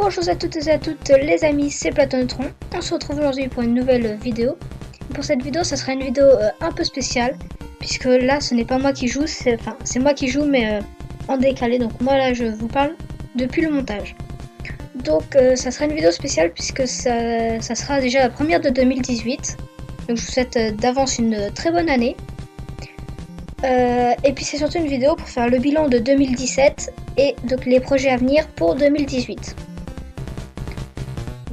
Bonjour à toutes et à toutes les amis, c'est Platonetron. On se retrouve aujourd'hui pour une nouvelle vidéo. Pour cette vidéo, ça sera une vidéo un peu spéciale, puisque là ce n'est pas moi qui joue, c'est moi qui joue mais en décalé. Donc moi là je vous parle depuis le montage. Donc ça sera une vidéo spéciale puisque ça sera déjà la première de 2018. Donc je vous souhaite d'avance une très bonne année. Et puis c'est surtout une vidéo pour faire le bilan de 2017 et donc les projets à venir pour 2018.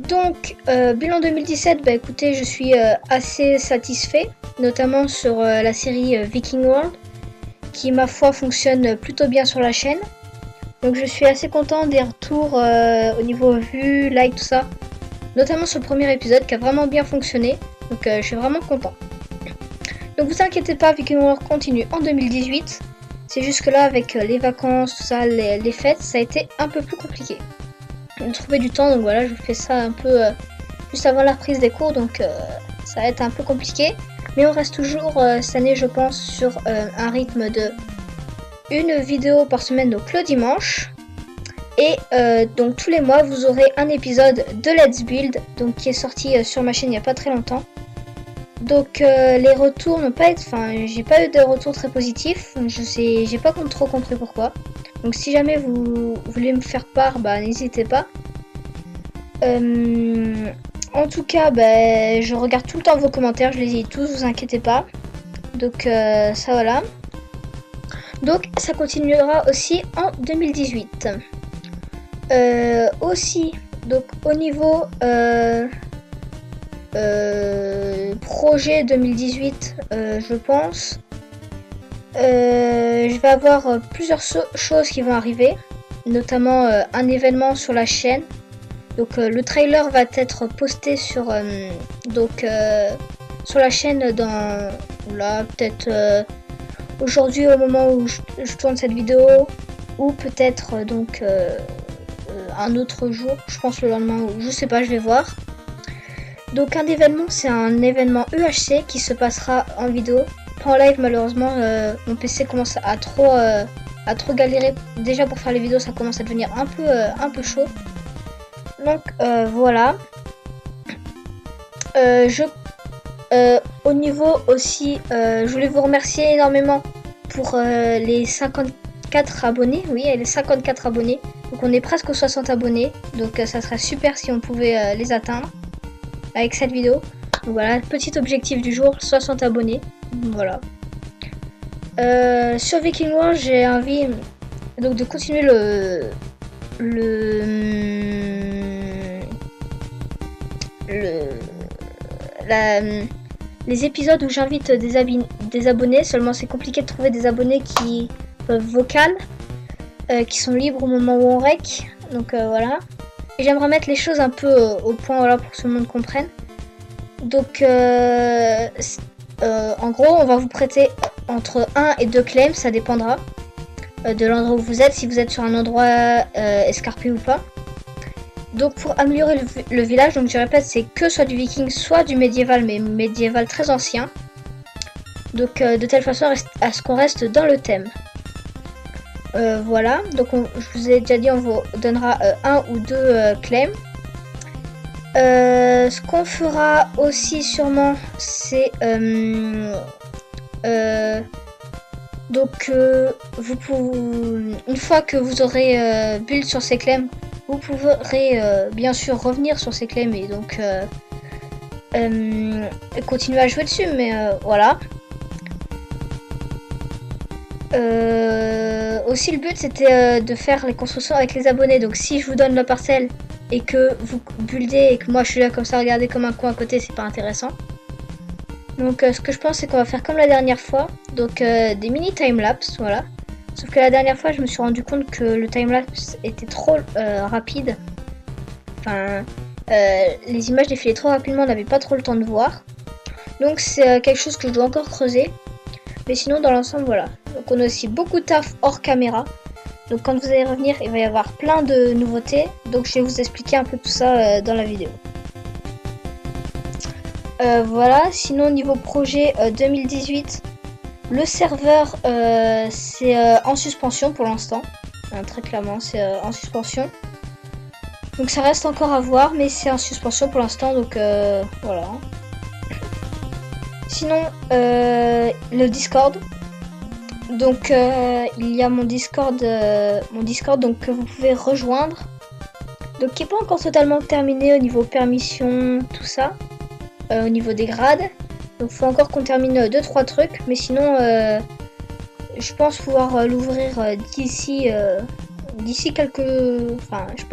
Donc bilan 2017, bah écoutez, je suis assez satisfait, notamment sur la série Viking World, qui ma foi fonctionne plutôt bien sur la chaîne. Donc je suis assez content des retours au niveau vues, like, tout ça, notamment sur le premier épisode qui a vraiment bien fonctionné, donc je suis vraiment content. Donc vous inquiétez pas, Viking World continue en 2018. C'est juste que là, avec les vacances, tout ça, les fêtes, ça a été un peu plus compliqué de trouver du temps. Donc voilà, je vous fais ça un peu juste avant la reprise des cours, donc ça va être un peu compliqué. Mais on reste toujours cette année, je pense, sur un rythme de une vidéo par semaine, donc le dimanche. Et donc tous les mois, vous aurez un épisode de Let's Build, donc qui est sorti sur ma chaîne il n'y a pas très longtemps. Donc les retours n'ont pas été, j'ai pas eu de retours très positifs. J'ai pas trop compris pourquoi. Donc si jamais vous voulez me faire part, bah n'hésitez pas. En tout cas, bah, je regarde tout le temps vos commentaires, je les lis tous, vous inquiétez pas. Donc ça voilà. Donc ça continuera aussi en 2018. Aussi, donc au niveau projet 2018, je pense. Je vais avoir plusieurs choses qui vont arriver, notamment un événement sur la chaîne. Donc le trailer va être posté sur sur la chaîne dans là peut-être aujourd'hui au moment où je tourne cette vidéo, ou peut-être donc un autre jour, je pense le lendemain, ou je sais pas, je vais voir. Donc un événement, c'est un événement UHC qui se passera en vidéo, pas en live malheureusement. Mon PC commence à trop galérer. Déjà pour faire les vidéos, ça commence à devenir un peu chaud. Donc voilà. Au niveau aussi, je voulais vous remercier énormément pour les 54 abonnés. Oui, les 54 abonnés. Donc on est presque aux 60 abonnés. Donc ça serait super si on pouvait les atteindre avec cette vidéo. Donc voilà, petit objectif du jour, 60 abonnés. Voilà. Sur Viking World, j'ai envie donc de continuer les épisodes où j'invite des abonnés. Seulement c'est compliqué de trouver des abonnés qui peuvent vocal, qui sont libres au moment où on rec. Donc voilà. Et j'aimerais mettre les choses un peu au point, voilà, pour que tout le monde comprenne. Donc en gros, on va vous prêter entre 1 et 2 claims, ça dépendra de l'endroit où vous êtes, si vous êtes sur un endroit escarpé ou pas. Donc pour améliorer le village, donc je répète, c'est que soit du viking, soit du médiéval, mais médiéval très ancien. Donc de telle façon à ce qu'on reste dans le thème. Voilà, donc je vous ai déjà dit, on vous donnera 1 ou 2 claims. Ce qu'on fera aussi sûrement, c'est donc vous pouvez, une fois que vous aurez build sur ces claims, vous pourrez bien sûr revenir sur ces claims et donc continuer à jouer dessus, mais voilà. Aussi le but c'était de faire les constructions avec les abonnés. Donc si je vous donne la parcelle et que vous buildez et que moi je suis là comme ça, regardez comme un coin à côté, c'est pas intéressant. Donc ce que je pense, c'est qu'on va faire comme la dernière fois, donc des mini timelapse, voilà. Sauf que la dernière fois je me suis rendu compte que le timelapse était trop rapide. Enfin les images défilaient trop rapidement, on n'avait pas trop le temps de voir. Donc c'est quelque chose que je dois encore creuser. Mais sinon dans l'ensemble voilà. Donc on a aussi beaucoup de taf hors caméra. Donc quand vous allez revenir, il va y avoir plein de nouveautés. Donc je vais vous expliquer un peu tout ça dans la vidéo. Voilà, sinon niveau projet 2018, le serveur c'est en suspension pour l'instant. Très clairement c'est en suspension. Donc ça reste encore à voir, mais c'est en suspension pour l'instant, donc voilà. Sinon, le Discord. Donc il y a mon Discord donc que vous pouvez rejoindre. Donc qui n'est pas encore totalement terminé au niveau permission, tout ça, au niveau des grades. Donc il faut encore qu'on termine 2-3 trucs, mais sinon je pense pouvoir l'ouvrir d'ici quelques... Enfin je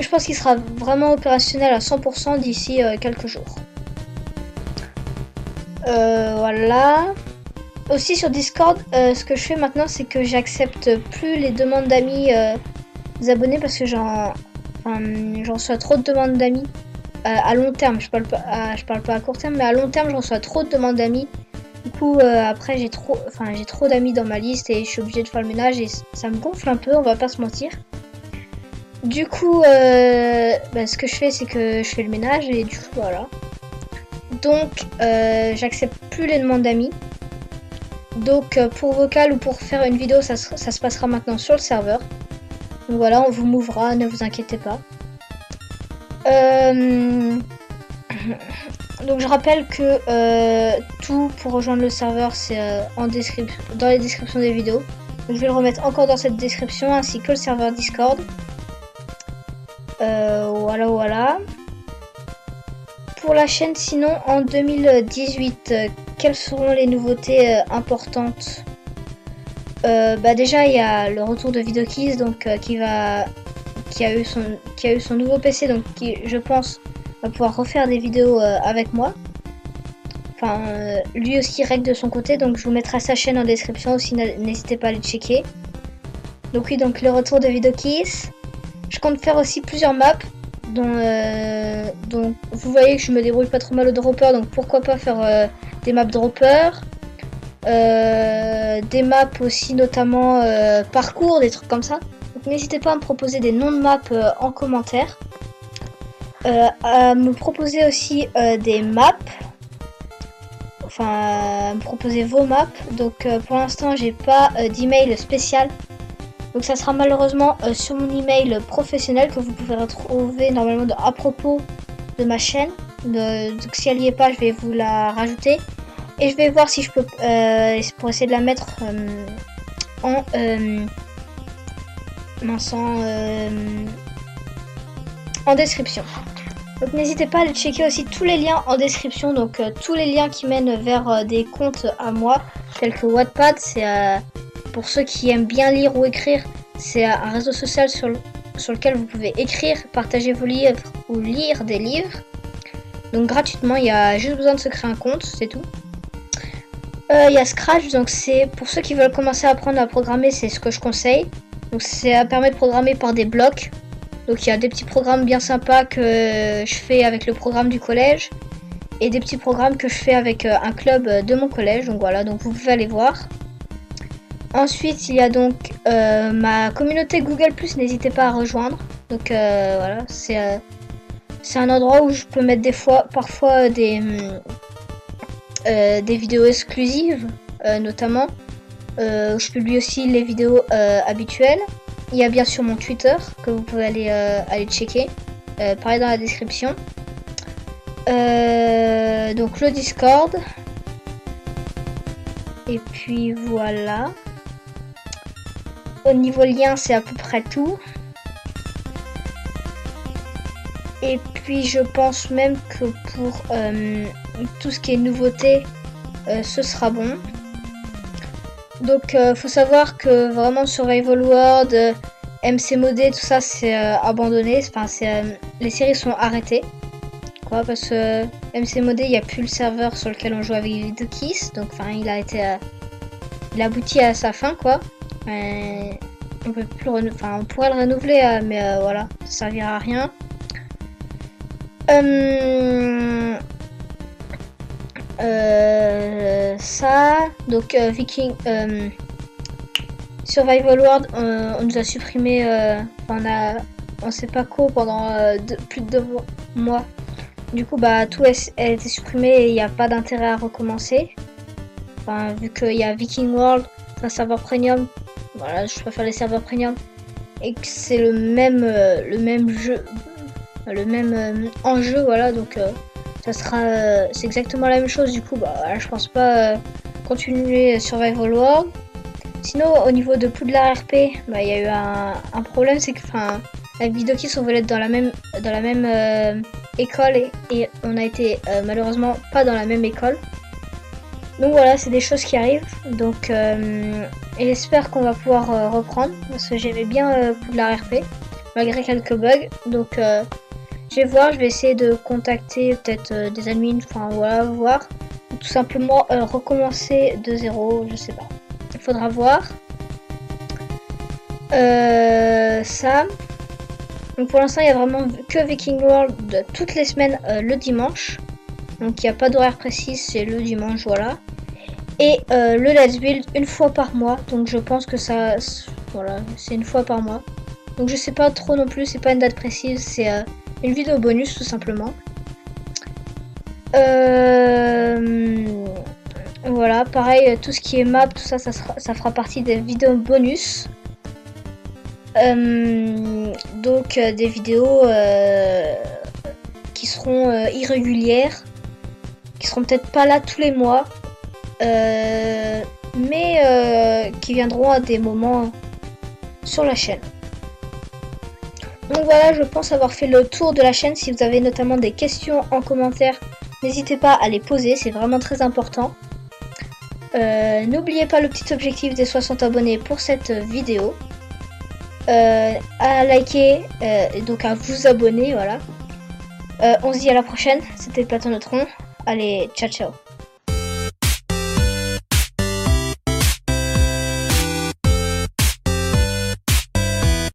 pense qu'il sera vraiment opérationnel à 100% d'ici quelques jours. Voilà. Aussi sur Discord, ce que je fais maintenant, c'est que j'accepte plus les demandes d'amis des abonnés parce que j'en reçois trop de demandes d'amis à long terme. Je parle pas à court terme, mais à long terme, j'en reçois trop de demandes d'amis. Du coup, après, j'ai trop d'amis dans ma liste et je suis obligée de faire le ménage et ça me gonfle un peu, on va pas se mentir. Du coup, ce que je fais, c'est que je fais le ménage et du coup, voilà. Donc, j'accepte plus les demandes d'amis. Donc, pour vocal ou pour faire une vidéo, ça se passera maintenant sur le serveur. Donc voilà, on vous mouvera, ne vous inquiétez pas. Donc je rappelle que tout pour rejoindre le serveur, c'est dans les descriptions des vidéos. Donc, je vais le remettre encore dans cette description, ainsi que le serveur Discord. Voilà. Pour la chaîne, sinon, en 2018, quelles seront les nouveautés importantes? Déjà, il y a le retour de VideoKiss, donc qui a eu son nouveau PC, donc qui, je pense, va pouvoir refaire des vidéos avec moi. Enfin, lui aussi règle de son côté, donc je vous mettrai sa chaîne en description aussi, n'hésitez pas à aller checker. Donc oui, donc le retour de VideoKiss. Je compte faire aussi plusieurs maps, donc vous voyez que je me débrouille pas trop mal au dropper, donc pourquoi pas faire des maps dropper. Des maps aussi, notamment parcours, des trucs comme ça. Donc n'hésitez pas à me proposer des noms de maps en commentaire. À me proposer aussi des maps. Enfin, à me proposer vos maps. Donc pour l'instant, j'ai pas d'email spécial. Donc ça sera malheureusement sur mon email professionnel que vous pouvez retrouver normalement à propos de ma chaîne. Donc si elle y est pas, je vais vous la rajouter. Et je vais voir si je peux, pour essayer de la mettre en description. Donc n'hésitez pas à aller checker aussi tous les liens en description. Donc tous les liens qui mènent vers des comptes à moi, tels que Wattpad. C'est pour ceux qui aiment bien lire ou écrire, c'est un réseau social sur lequel vous pouvez écrire, partager vos livres ou lire des livres. Donc gratuitement, il y a juste besoin de se créer un compte, c'est tout. Il y a Scratch, donc c'est pour ceux qui veulent commencer à apprendre à programmer, c'est ce que je conseille. Donc ça permet de programmer par des blocs. Donc il y a des petits programmes bien sympas que je fais avec le programme du collège et des petits programmes que je fais avec un club de mon collège. Donc voilà, donc vous pouvez aller voir. Ensuite, il y a donc ma communauté Google+, n'hésitez pas à rejoindre. Donc voilà, c'est un endroit où je peux mettre parfois des vidéos exclusives, notamment. Je publie aussi les vidéos habituelles. Il y a bien sûr mon Twitter que vous pouvez aller checker. Pareil dans la description. Donc le Discord. Et puis voilà. Au niveau lien, c'est à peu près tout. Et puis je pense même que pour tout ce qui est nouveauté, ce sera bon. Donc faut savoir que vraiment Survival World, MC Modé, tout ça c'est abandonné. Enfin, les séries sont arrêtées. Quoi, parce que MC Modé, il n'y a plus le serveur sur lequel on joue avec VideoKiss. Donc enfin il a abouti à sa fin, quoi. On peut plus on pourrait le renouveler, mais voilà, ça servira à rien. Ça, donc Survival World, on nous a supprimé, on sait pas quoi pendant plus de 2 mois. Du coup, tout a été supprimé et il n'y a pas d'intérêt à recommencer. Enfin, vu qu'il y a Viking World, un serveur premium, voilà, je préfère les serveurs premium. et que c'est le même jeu, le même enjeu, voilà, donc ça sera, c'est exactement la même chose, du coup, bah, voilà, je pense pas continuer Survival World. Sinon, au niveau de Poudlard RP, bah, il y a eu un problème, c'est que, enfin, avec Vidoki, on voulait être dans la même école et on a été malheureusement pas dans la même école. Donc voilà, c'est des choses qui arrivent. Donc, et j'espère qu'on va pouvoir reprendre parce que j'aimais bien Poudlard RP malgré quelques bugs. Donc, je vais voir, je vais essayer de contacter peut-être des admins, enfin voilà, voir. Ou tout simplement recommencer de zéro, je sais pas. Il faudra voir. Ça. Donc pour l'instant, il y a vraiment que Viking World toutes les semaines le dimanche. Donc il n'y a pas d'horaire précis, c'est le dimanche, voilà. Et le Let's Build une fois par mois. Donc je pense que ça, voilà, c'est une fois par mois. Donc je sais pas trop non plus, c'est pas une date précise, c'est une vidéo bonus tout simplement. Voilà, pareil, tout ce qui est map, tout ça, ça fera partie des vidéos bonus. Donc des vidéos qui seront irrégulières, qui seront peut-être pas là tous les mois, mais qui viendront à des moments sur la chaîne. Donc voilà, je pense avoir fait le tour de la chaîne. Si vous avez notamment des questions en commentaire, n'hésitez pas à les poser, c'est vraiment très important. N'oubliez pas le petit objectif des 60 abonnés pour cette vidéo. À liker et donc à vous abonner, voilà. On se dit à la prochaine, c'était Platon Neutron. Allez, ciao ciao.